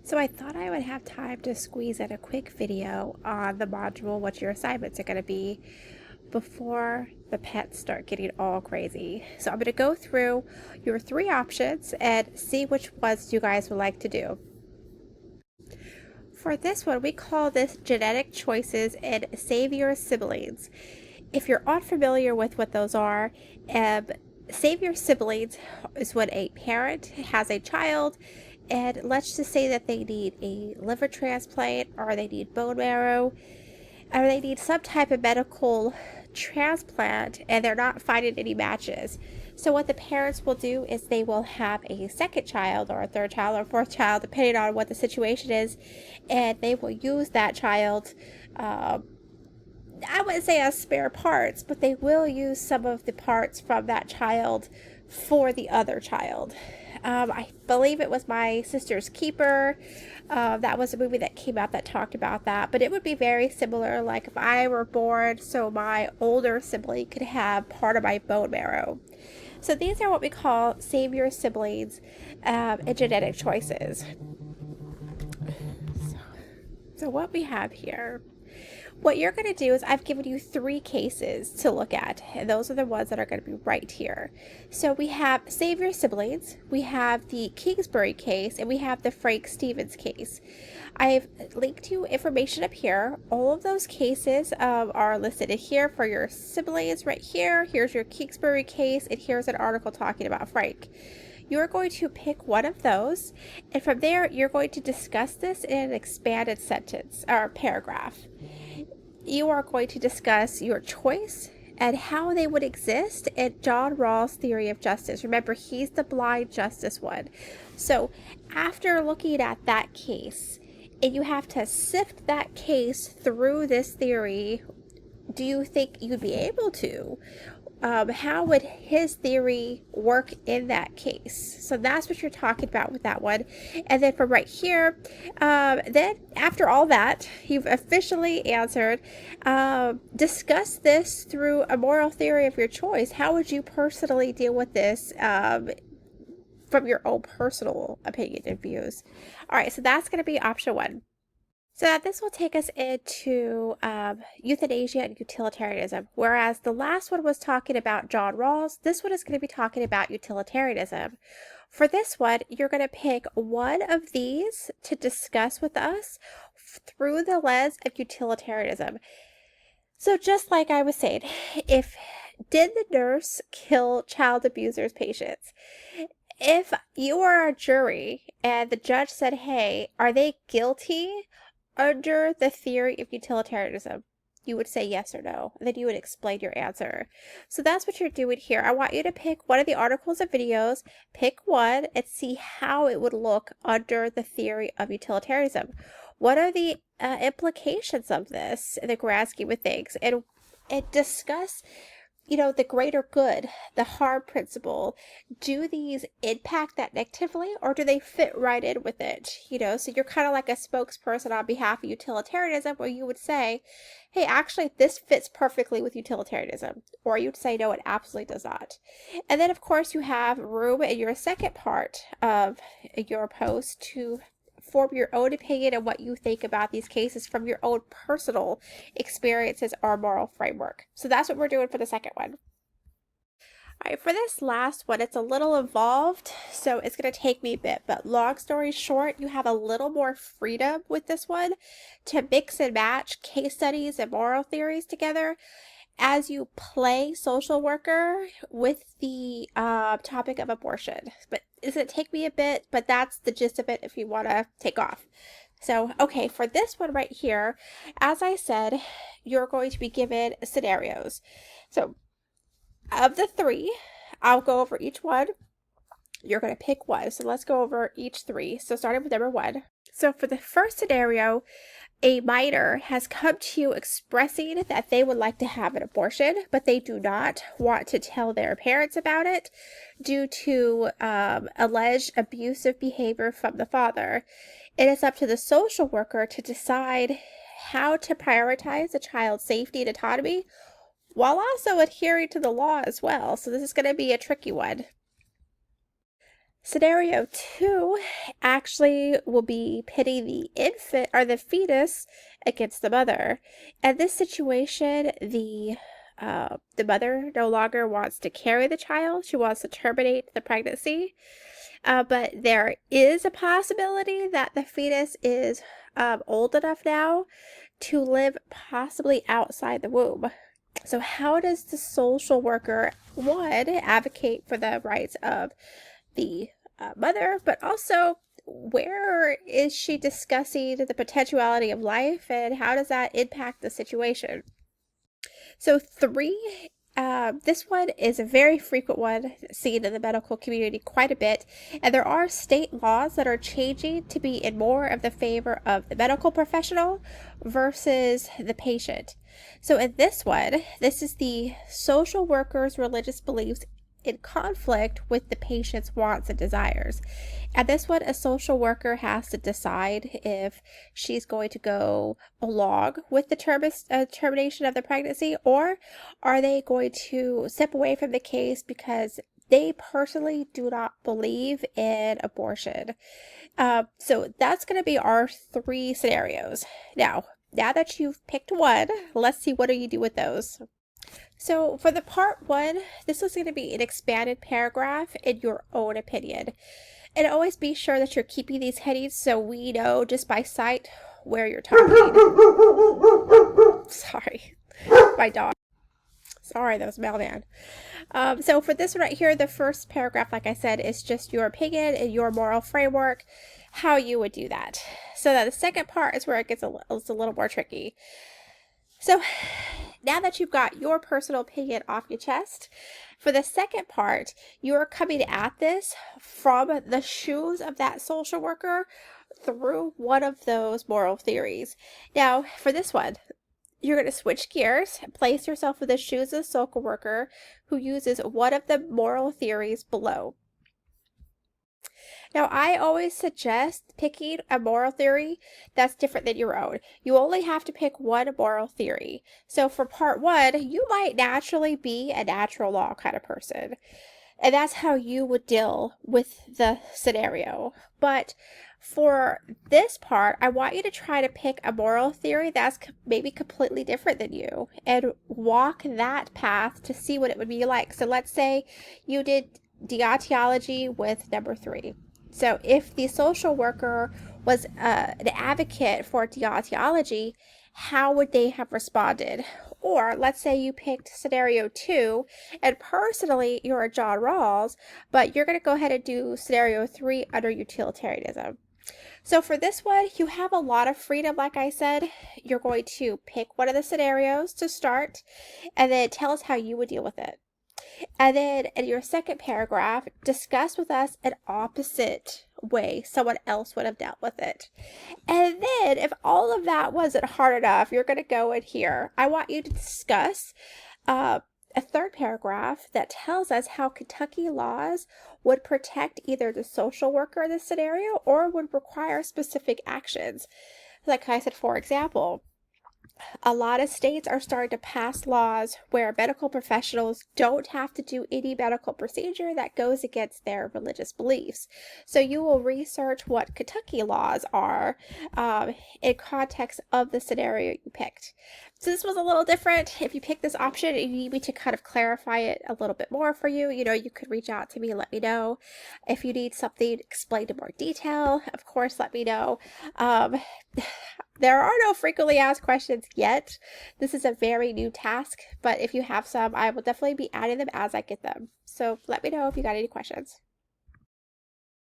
So I thought I would have time to squeeze in a quick video on the module, what your assignments are going to be before the pets start getting all crazy. So I'm going to go through your three options and see which ones you guys would like to do. For this one, we call this genetic choices and Saviour siblings. If you're unfamiliar with what those are, Saviour siblings is when a parent has a child, and let's just say that they need a liver transplant, or they need bone marrow, or they need some type of medical transplant, and they're not finding any matches. So what the parents will do is they will have a second child or a third child or fourth child, depending on what the situation is, and they will use that child. I wouldn't say as spare parts, but they will use some of the parts from that child for the other child. I believe it was My Sister's Keeper. That was a movie that came out that talked about that, but it would be very similar. Like if I were born, so my older sibling could have part of my bone marrow. So these are what we call Saviour siblings and genetic choices. So what we have here, what you're going to do is I've given you three cases to look at, and those are the ones that are going to be right here. So we have Saviour siblings, we have the Kingsbury case, and we have the Frank Stevens case. I've linked you information up here. All of those cases are listed here for your siblings right here. Here's your Kingsbury case, and here's an article talking about Frank. You're going to pick one of those, and from there you're going to discuss this in an expanded sentence or paragraph. You are going to discuss your choice and how they would exist in John Rawls' theory of justice. Remember, he's the blind justice one. So after looking at that case, and you have to sift that case through this theory, do you think you'd be able to? How would his theory work in that case? So that's what you're talking about with that one. And then from right here, then after all that, you've officially answered, discuss this through a moral theory of your choice. How would you personally deal with this from your own personal opinion and views? All right, so that's going to be option one. So this will take us into euthanasia and utilitarianism. Whereas the last one was talking about John Rawls, this one is going to be talking about utilitarianism. For this one, you're going to pick one of these to discuss with us through the lens of utilitarianism. So just like I was saying, did the nurse kill child abuser's patients? If you were a jury and the judge said, hey, are they guilty under the theory of utilitarianism, you would say yes or no. Then you would explain your answer. So that's what you're doing here. I want you to pick one of the articles and videos, pick one, and see how it would look under the theory of utilitarianism. What are the implications of this in the grand scheme of things? And discuss, the greater good, the harm principle. Do these impact that negatively, or do they fit right in with it? So you're kind of like a spokesperson on behalf of utilitarianism, where you would say, hey, actually, this fits perfectly with utilitarianism. Or you'd say, no, it absolutely does not. And then, of course, you have room in your second part of your post to form your own opinion and what you think about these cases from your own personal experiences or moral framework. So that's what we're doing for the second one. All right, for this last one, it's a little involved, so it's going to take me a bit, but long story short, you have a little more freedom with this one to mix and match case studies and moral theories together as you play social worker with the topic of abortion. But it's going to take me a bit, but that's the gist of it if you want to take off. So, okay, for this one right here, as I said, you're going to be given scenarios. So, of the three, I'll go over each one. You're going to pick one. So let's go over each three. So starting with number one. So for the first scenario, a minor has come to you expressing that they would like to have an abortion, but they do not want to tell their parents about it due to alleged abusive behavior from the father. It is up to the social worker to decide how to prioritize the child's safety and autonomy while also adhering to the law as well. So this is going to be a tricky one. Scenario 2 actually will be pitting the infant or the fetus against the mother. In this situation, the mother no longer wants to carry the child. She wants to terminate the pregnancy. But there is a possibility that the fetus is old enough now to live possibly outside the womb. So how does the social worker, one, advocate for the rights of the mother, but also where is she discussing the potentiality of life and how does that impact the situation? So 3, this one is a very frequent one seen in the medical community quite a bit, and there are state laws that are changing to be in more of the favor of the medical professional versus the patient. So in this one, this is the social worker's religious beliefs in conflict with the patient's wants and desires. And this one, a social worker has to decide if she's going to go along with the termination of the pregnancy, or are they going to step away from the case because they personally do not believe in abortion. So that's going to be our 3 scenarios. Now that you've picked one, let's see what do you do with those. So for the part 1, this is going to be an expanded paragraph in your own opinion. And always be sure that you're keeping these headings so we know just by sight where you're talking. Sorry, my dog. Sorry, that was mailman. So for this one right here, the first paragraph, like I said, is just your opinion and your moral framework, how you would do that. So that the second part is where it gets a little more tricky. So now that you've got your personal opinion off your chest, for the second part, you're coming at this from the shoes of that social worker through one of those moral theories. Now, for this one, you're going to switch gears and place yourself in the shoes of the social worker who uses one of the moral theories below. Now, I always suggest picking a moral theory that's different than your own. You only have to pick one moral theory. So for part 1, you might naturally be a natural law kind of person. And that's how you would deal with the scenario. But for this part, I want you to try to pick a moral theory that's maybe completely different than you and walk that path to see what it would be like. So let's say you did deontology with number 3. So if the social worker was an advocate for deontology, how would they have responded? Or let's say you picked scenario 2, and personally you're a John Rawls, but you're going to go ahead and do scenario 3 under utilitarianism. So for this one, you have a lot of freedom. Like I said, you're going to pick one of the scenarios to start, and then tell us how you would deal with it. And then in your second paragraph, discuss with us an opposite way someone else would have dealt with it. And then if all of that wasn't hard enough, you're going to go in here. I want you to discuss a third paragraph that tells us how Kentucky laws would protect either the social worker in this scenario or would require specific actions. Like I said, for example, a lot of states are starting to pass laws where medical professionals don't have to do any medical procedure that goes against their religious beliefs. So you will research what Kentucky laws are in context of the scenario you picked. So this was a little different. If you pick this option and you need me to kind of clarify it a little bit more for you, you could reach out to me and let me know. If you need something explained in more detail, of course, let me know. There are no frequently asked questions yet. This is a very new task, but if you have some, I will definitely be adding them as I get them. So let me know if you got any questions.